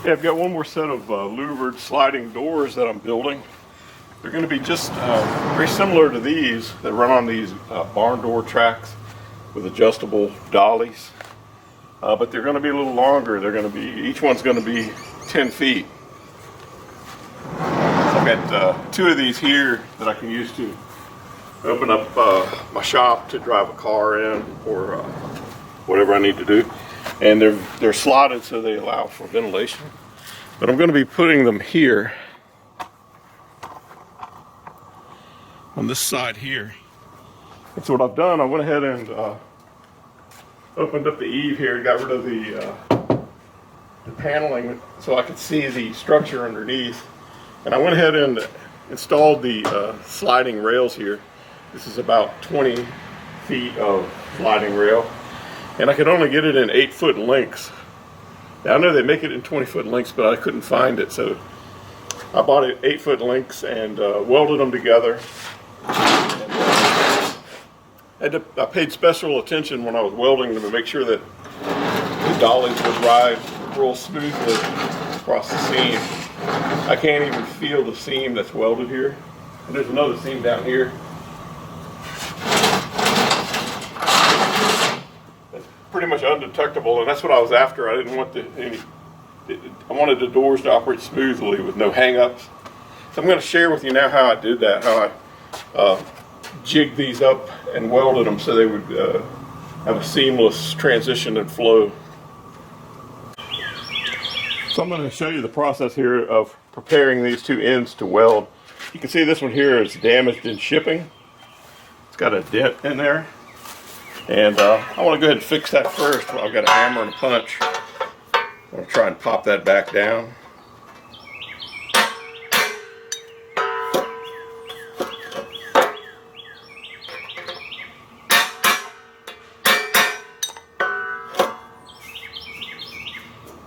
Yeah, I've got one more set of louvered sliding doors that I'm building. They're going to be just very similar to these that run on these barn door tracks with adjustable dollies. But they're going to be a little longer. They're going to be, each one's going to be 10 feet. I've got 2 of these here that I can use to open up my shop to drive a car in or whatever I need to do. And they're slotted so they allow for ventilation. But I'm going to be putting them here on this side here. And so what I've done, I went ahead and opened up the eave here, got rid of the paneling so I could see the structure underneath. And I went ahead and installed the sliding rails here. This is about 20 feet of sliding rail. And I could only get it in 8-foot lengths. Now, I know they make it in 20-foot lengths, but I couldn't find it. So I bought it 8-foot lengths and welded them together. And, I paid special attention when I was welding them to make sure that the dollies would ride real smoothly across the seam. I can't even feel the seam that's welded here. And there's another seam down here. It's pretty much undetectable, and that's what I was after. I didn't want I wanted the doors to operate smoothly with no hang-ups. So I'm going to share with you now how I did that, how I jigged these up and welded them so they would have a seamless transition and flow. So I'm going to show you the process here of preparing these 2 ends to weld. You can see this one here is damaged in shipping. It's got a dent in there. And I want to go ahead and fix that first. I've got a hammer and a punch. I'm going to try and pop that back down.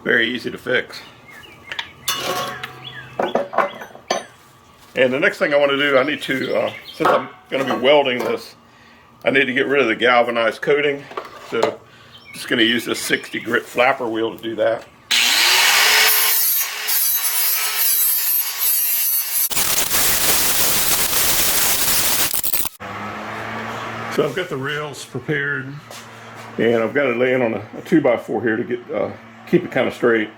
Very easy to fix. And the next thing I want to do, I need to, since I'm going to be welding this, I need to get rid of the galvanized coating. So I'm just going to use this 60 grit flapper wheel to do that. So I've got the rails prepared, and I've got it laying on a 2x4 here to get keep it kind of straight.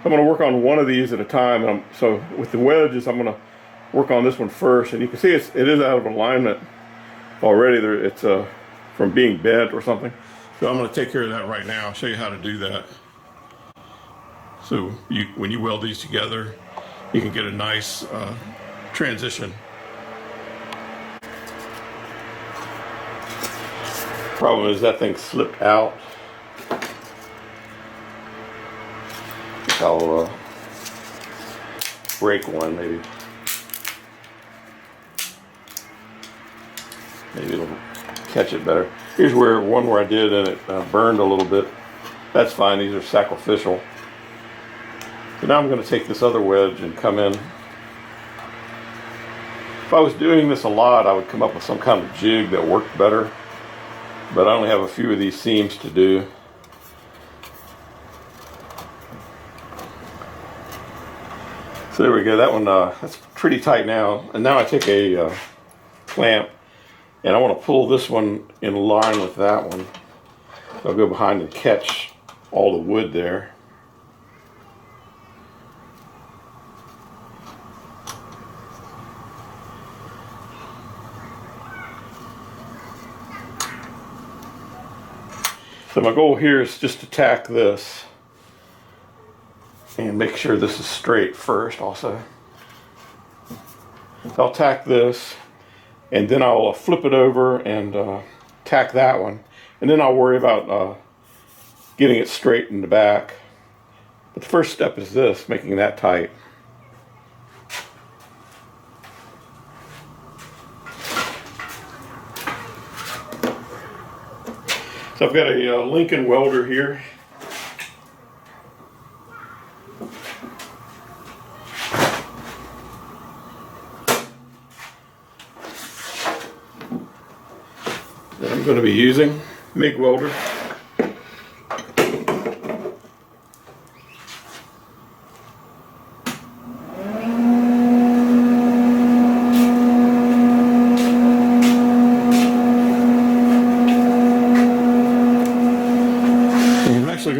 I'm going to work on one of these at a time. And so with the wedges, I'm going to work on this one first, and you can see it is out of alignment already. It's from being bent or something. So I'm going to take care of that right now. I'll show you how to do that. So when you weld these together, you can get a nice transition. Problem is that thing slipped out. I'll break one, maybe it'll catch it better. Here's one where I did and it burned a little bit. That's fine, these are sacrificial. So now I'm going to take this other wedge and come in. If I was doing this a lot, I would come up with some kind of jig that worked better, but I only have a few of these seams to do. So there we go, that one, that's pretty tight now. And now I take a clamp and I want to pull this one in line with that one. So I'll go behind and catch all the wood there. So my goal here is just to tack this and make sure this is straight first also. So I'll tack this and then I'll flip it over and tack that one, and then I'll worry about getting it straight in the back. But the first step is this, making that tight. So I've got a Lincoln welder here. That I'm going to be using, MIG welder.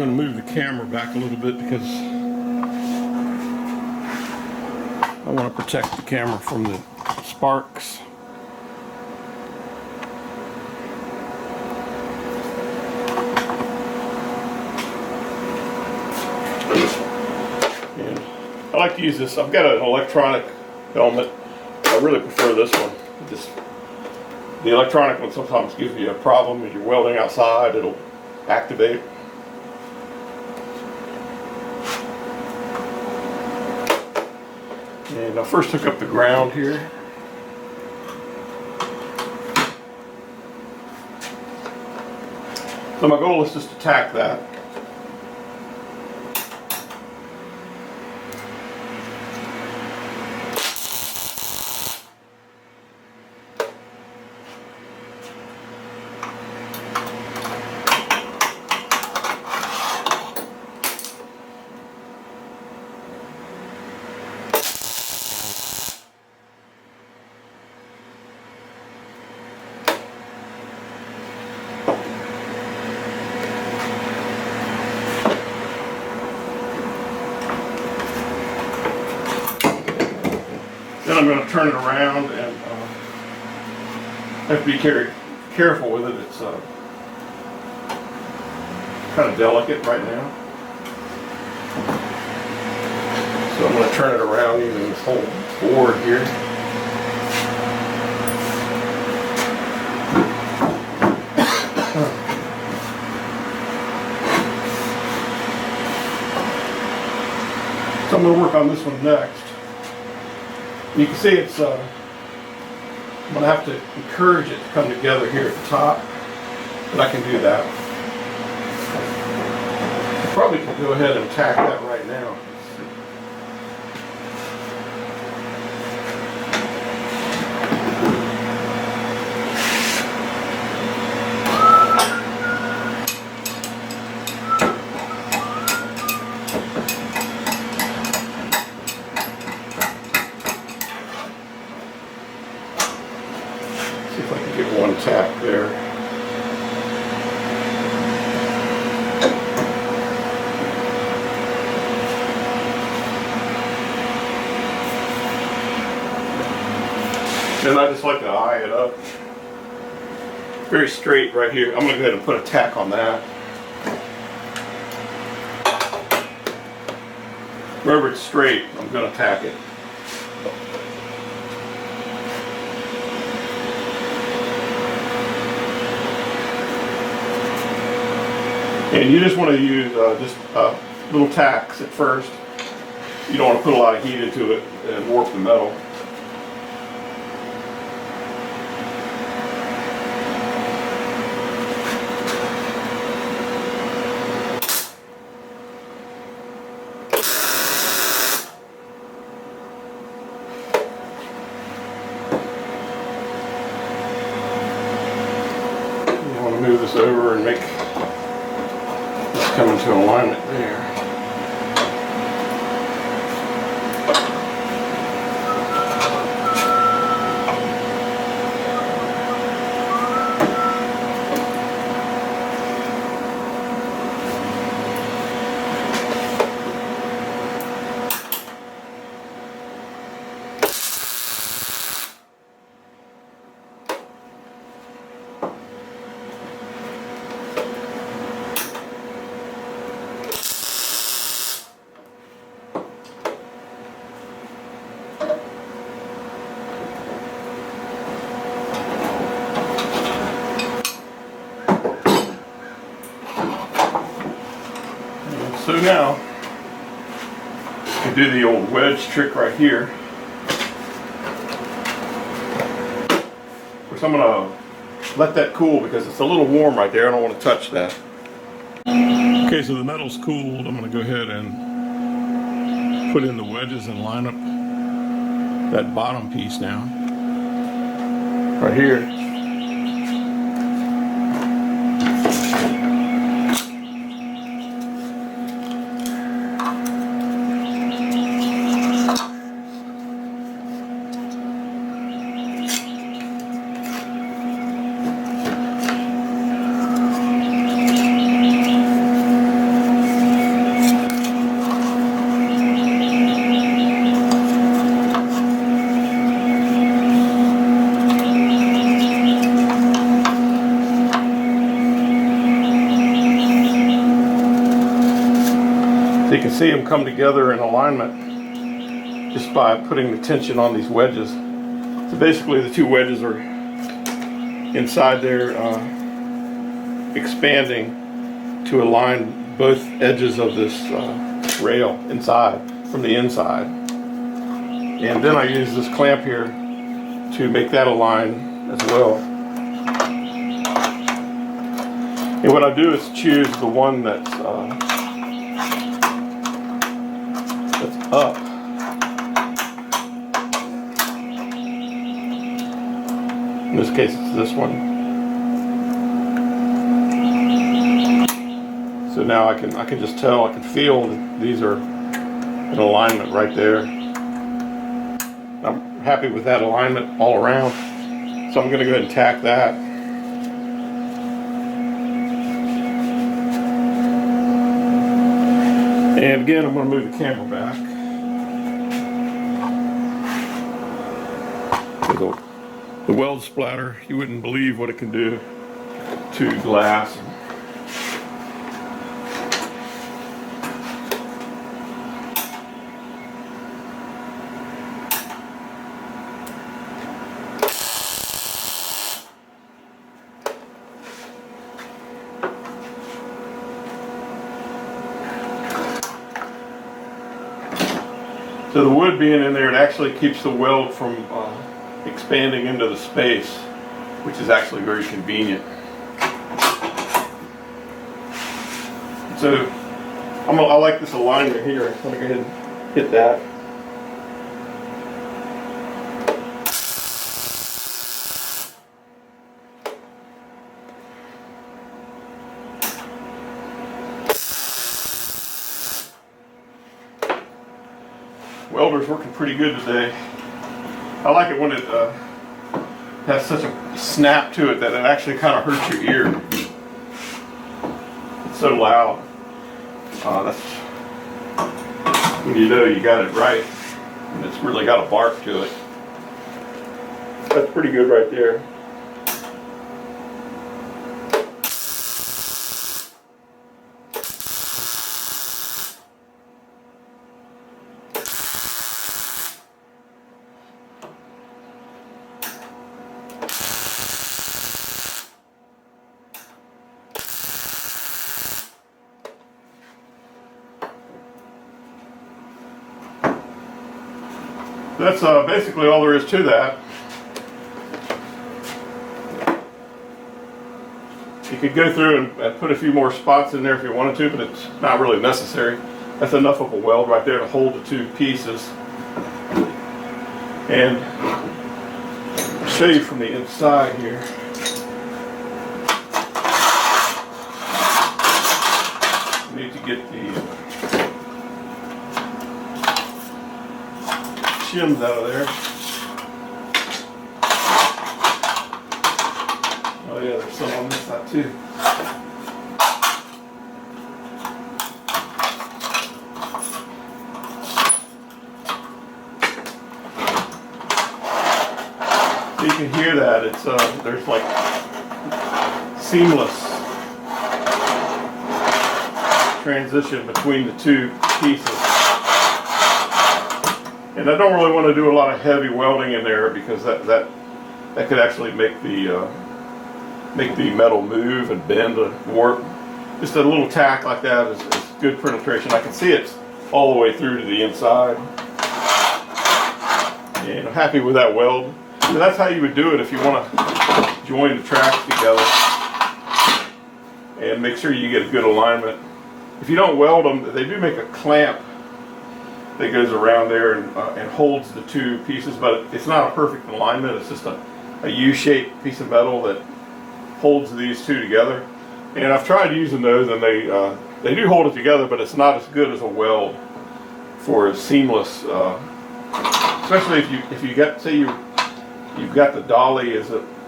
going to move the camera back a little bit because I want to protect the camera from the sparks. And I like to use this. I've got an electronic helmet. I really prefer this one. The electronic one sometimes gives you a problem if you're welding outside. It'll activate. And I first hook up the ground here. So my goal is just to tack that. Then I'm going to turn it around and have to be careful with it. It's kind of delicate right now. So I'm going to turn it around using this whole board here. So I'm going to work on this one next. You can see it's, I'm going to have to encourage it to come together here at the top, but I can do that. I probably can go ahead and tack that right now. See if I can get one tack there. And I just like to eye it up. Very straight right here. I'm going to go ahead and put a tack on that. Wherever it's straight, I'm going to tack it. And you just want to use just little tacks at first. You don't want to put a lot of heat into it and warp the metal. You want to move this over and make come into alignment there. So now, you do the old wedge trick right here. Which I'm going to let that cool because it's a little warm right there. I don't want to touch that. Okay, so the metal's cooled. I'm going to go ahead and put in the wedges and line up that bottom piece now. Right here. So you can see them come together in alignment just by putting the tension on these wedges. So basically the two wedges are inside there expanding to align both edges of this rail inside, from the inside. And then I use this clamp here to make that align as well. And what I do is choose the one that's up. In this case, it's this one. So now I can just tell, I can feel that these are in alignment right there. I'm happy with that alignment all around. So I'm going to go ahead and tack that. And again, I'm going to move the camera back. The weld splatter, you wouldn't believe what it can do to glass. So the wood being in there, it actually keeps the weld from expanding into the space, which is actually very convenient. So I like this alignment here. I'm going to go ahead and hit that. Welder's working pretty good today. I like it when it has such a snap to it that it actually kind of hurts your ear. It's so loud. That's when you know you got it right, and it's really got a bark to it. That's pretty good right there. That's basically all there is to that. You could go through and put a few more spots in there if you wanted to, but it's not really necessary. That's enough of a weld right there to hold the two pieces. And I'll show you from the inside here. You need to get the shims out of there. Oh yeah, there's some on this side too. So you can hear that. It's there's like seamless transition between the two pieces. And I don't really want to do a lot of heavy welding in there because that could actually make the metal move and bend and warp. Just a little tack like that is good penetration. I can see it's all the way through to the inside. And I'm happy with that weld. So that's how you would do it if you want to join the tracks together and make sure you get a good alignment. If you don't weld them, they do make a clamp that goes around there and holds the two pieces, but it's not a perfect alignment. It's just a U-shaped piece of metal that holds these two together. And I've tried using those, and they do hold it together, but it's not as good as a weld for a seamless. Especially if you get, say you've got the dolly,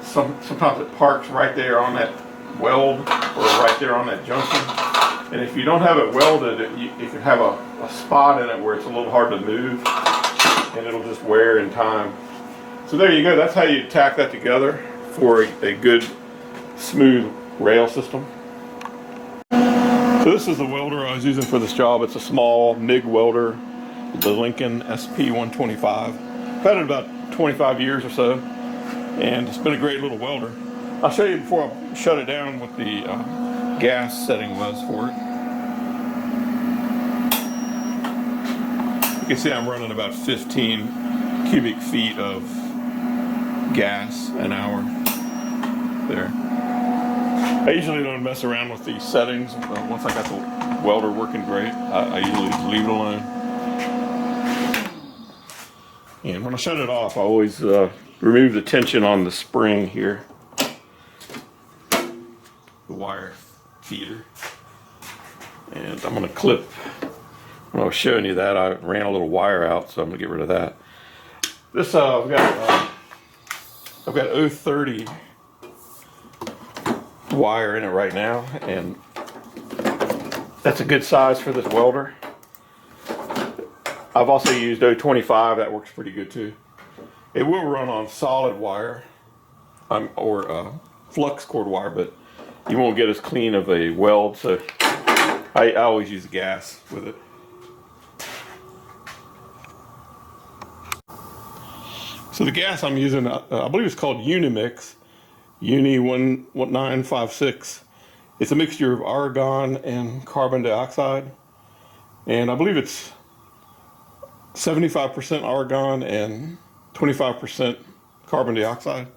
sometimes it parks right there on that weld or right there on that junction. And if you don't have it welded, you can have a spot in it where it's a little hard to move, and it'll just wear in time. So there you go. That's how you tack that together for a good, smooth rail system. So So this is the welder I was using for this job. It's a small MIG welder, the Lincoln SP125. I've had it about 25 years or so, and it's been a great little welder. I'll show you before I shut it down what the gas setting was for it. You can see I'm running about 15 cubic feet of gas an hour there. I usually don't mess around with these settings. Once I got the welder working great, I usually just leave it alone. And when I shut it off, I always remove the tension on the spring here, the wire feeder. And I'm going to clip, when I was showing you that, I ran a little wire out, so I'm going to get rid of that. This, I've got 030 wire in it right now, and that's a good size for this welder. I've also used 025, that works pretty good too. It will run on solid wire or flux cord wire, but you won't get as clean of a weld, so I always use gas with it. So the gas I'm using, I believe it's called Unimix, Uni 1956. It's a mixture of argon and carbon dioxide, and I believe it's 75% argon and 25% carbon dioxide.